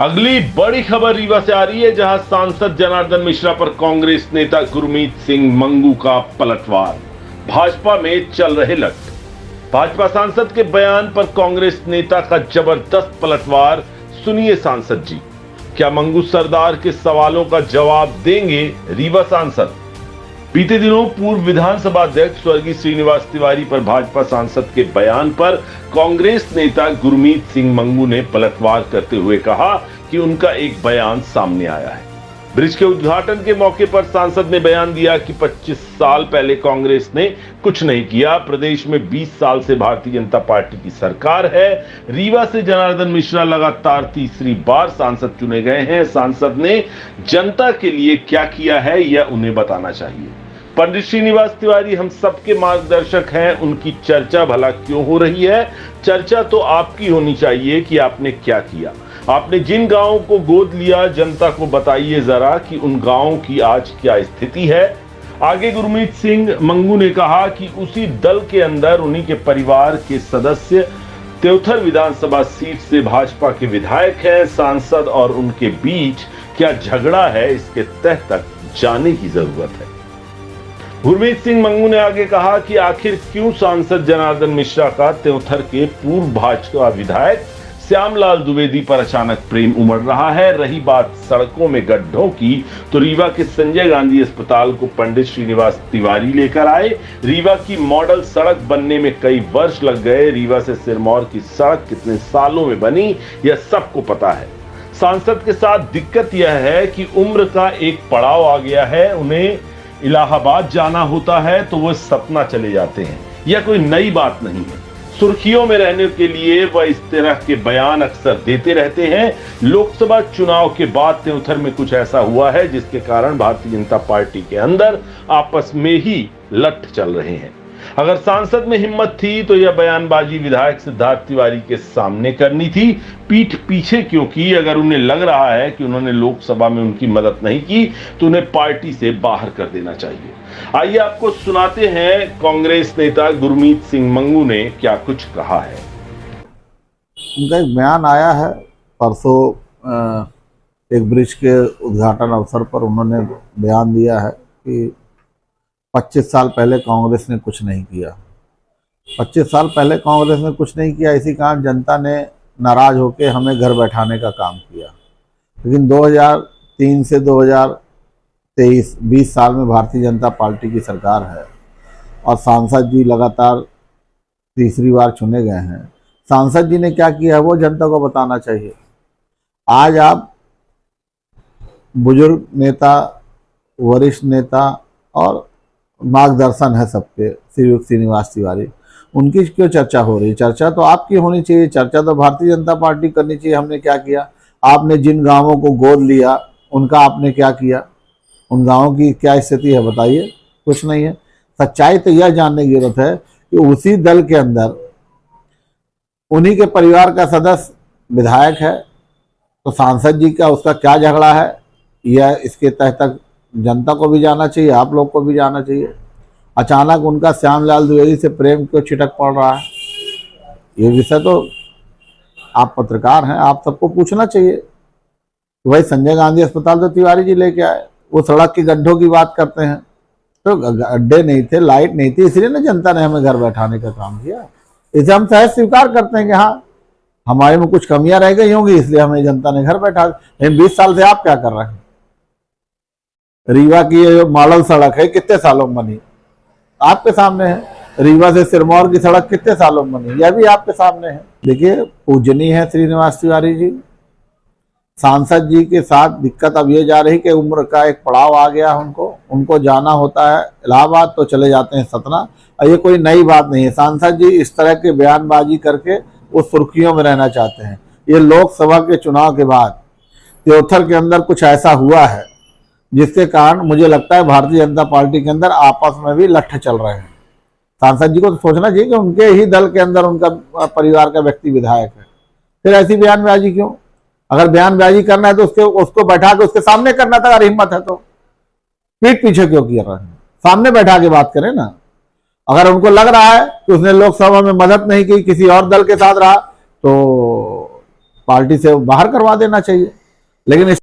अगली बड़ी खबर रीवा से आ रही है, जहां सांसद जनार्दन मिश्रा पर कांग्रेस नेता गुरमीत सिंह मंगू का पलटवार। भाजपा में चल रहे लट। भाजपा सांसद के बयान पर कांग्रेस नेता का जबरदस्त पलटवार। सुनिए सांसद जी, क्या मंगू सरदार के सवालों का जवाब देंगे रीवा सांसद? बीते दिनों पूर्व विधानसभा अध्यक्ष स्वर्गीय श्रीनिवास तिवारी पर भाजपा सांसद के बयान पर कांग्रेस नेता गुरमीत सिंह मंगू ने पलटवार करते हुए कहा कि उनका एक बयान सामने आया है। ब्रिज के उद्घाटन के मौके पर सांसद ने बयान दिया कि 25 साल पहले कांग्रेस ने कुछ नहीं किया। प्रदेश में 20 साल से भारतीय जनता पार्टी की सरकार है। रीवा से जनार्दन मिश्रा लगातार तीसरी बार सांसद चुने गए हैं। सांसद ने जनता के लिए क्या किया है यह उन्हें बताना चाहिए। पंडित श्रीनिवास तिवारी हम सबके मार्गदर्शक हैं, उनकी चर्चा भला क्यों हो रही है? चर्चा तो आपकी होनी चाहिए कि आपने क्या किया। आपने जिन गांवों को गोद लिया, जनता को बताइए जरा कि उन गांवों की आज क्या स्थिति है। आगे गुरमीत सिंह मंगू ने कहा कि उसी दल के अंदर उन्हीं के परिवार के सदस्य त्योथर विधानसभा सीट से भाजपा के विधायक हैं। सांसद और उनके बीच क्या झगड़ा है, इसके तह तक जाने की जरूरत है। गुरमीत सिंह मंगू ने आगे कहा कि आखिर क्यों सांसद जनार्दन मिश्रा का त्योथर के पूर्व भाजपा विधायक श्यामलाल द्विवेदी पर अचानक प्रेम उमड़ रहा है। रही बात सड़कों में गड्ढों की, तो रीवा के संजय गांधी अस्पताल को पंडित श्रीनिवास तिवारी लेकर आए। रीवा की मॉडल सड़क बनने में कई वर्ष लग गए। रीवा से सिरमौर की सड़क कितने सालों में बनी, यह सबको पता है। सांसद के साथ दिक्कत यह है कि उम्र का एक पड़ाव आ गया है। उन्हें इलाहाबाद जाना होता है तो वो सतना चले जाते हैं। यह कोई नई बात नहीं है। सुर्खियों में रहने के लिए वह इस तरह के बयान अक्सर देते रहते हैं। लोकसभा चुनाव के बाद त्योथर में कुछ ऐसा हुआ है जिसके कारण भारतीय जनता पार्टी के अंदर आपस में ही लट चल रहे हैं। अगर सांसद में हिम्मत थी तो यह बयानबाजी विधायक सिद्धार्थ तिवारी के सामने करनी थी, पीठ पीछे क्यों की? अगर उन्हें लग रहा है कि उन्होंने लोकसभा में उनकी मदद नहीं की तो उन्हें पार्टी से बाहर कर देना चाहिए। आइए आपको सुनाते हैं कांग्रेस नेता गुरमीत सिंह मंगू ने क्या कुछ कहा है। उनका एक बयान आया है परसों, एक ब्रिज के उद्घाटन अवसर पर उन्होंने बयान दिया है कि 25 साल पहले कांग्रेस ने कुछ नहीं किया। 25 साल पहले कांग्रेस ने कुछ नहीं किया, इसी कारण जनता ने नाराज होकर हमें घर बैठाने का काम किया। लेकिन 2003 से 2023 20 साल में भारतीय जनता पार्टी की सरकार है और सांसद जी लगातार तीसरी बार चुने गए हैं। सांसद जी ने क्या किया है वो जनता को बताना चाहिए। आज आप बुजुर्ग नेता, वरिष्ठ नेता और मार्गदर्शन है सबके, श्रीनिवास तिवारी, उनकी क्यों चर्चा हो रही है? चर्चा तो आपकी होनी चाहिए, चर्चा तो भारतीय जनता पार्टी करनी चाहिए। हमने क्या किया? आपने जिन गांवों को गोद लिया उनका आपने क्या किया? उन गांवों की क्या स्थिति है बताइए? कुछ नहीं है। सच्चाई तो यह जानने की जरूरत है कि उसी दल के अंदर उन्हीं के परिवार का सदस्य विधायक है, तो सांसद जी का उसका क्या झगड़ा है, यह इसके तह तक जनता को भी जाना चाहिए, आप लोग को भी जाना चाहिए। अचानक उनका श्यामलाल द्विवेदी से प्रेम क्यों छिटक पड़ रहा है, ये विषय तो आप पत्रकार हैं, आप सबको पूछना चाहिए। वही संजय गांधी अस्पताल तो तिवारी जी लेके आए। वो सड़क के गड्ढों की बात करते हैं, तो गड्ढे नहीं थे, लाइट नहीं थी, इसलिए ना जनता ने हमें घर बैठाने का काम किया। इसे हम सहज स्वीकार करते हैं कि हाँ हमारे में कुछ कमियां रह गई होंगी, इसलिए हमें जनता ने घर बैठा। लेकिन 20 साल से आप क्या कर रहे हैं? रीवा की ये जो मॉडल सड़क है कितने सालों में बनी, आपके सामने है। रीवा से सिरमौर की सड़क कितने सालों में बनी, यह भी आपके सामने है। देखिए, पूजनीय है श्रीनिवास तिवारी जी। सांसद जी के साथ दिक्कत अब ये जा रही कि उम्र का एक पड़ाव आ गया उनको जाना होता है इलाहाबाद तो चले जाते हैं सतना। और ये कोई नई बात नहीं है। सांसद जी इस तरह के बयानबाजी करके वो सुर्खियों में रहना चाहते हैं। ये लोकसभा के चुनाव के बाद त्योथर के अंदर कुछ ऐसा हुआ है जिसके कारण मुझे लगता है भारतीय जनता पार्टी के अंदर आपस में भी लट्ठ चल रहे हैं। सांसद जी को तो सोचना चाहिए कि उनके ही दल के अंदर उनका परिवार का व्यक्ति विधायक है, फिर ऐसी बयानबाजी क्यों? अगर बयानबाजी करना है तो उसको बैठा के उसके सामने करना था। अगर हिम्मत है तो पीठ पीछे क्यों किया रहे हैं? सामने बैठा के बात करें ना। अगर उनको लग रहा है कि उसने लोकसभा में मदद नहीं की, किसी और दल के साथ रहा, तो पार्टी से बाहर करवा देना चाहिए। लेकिन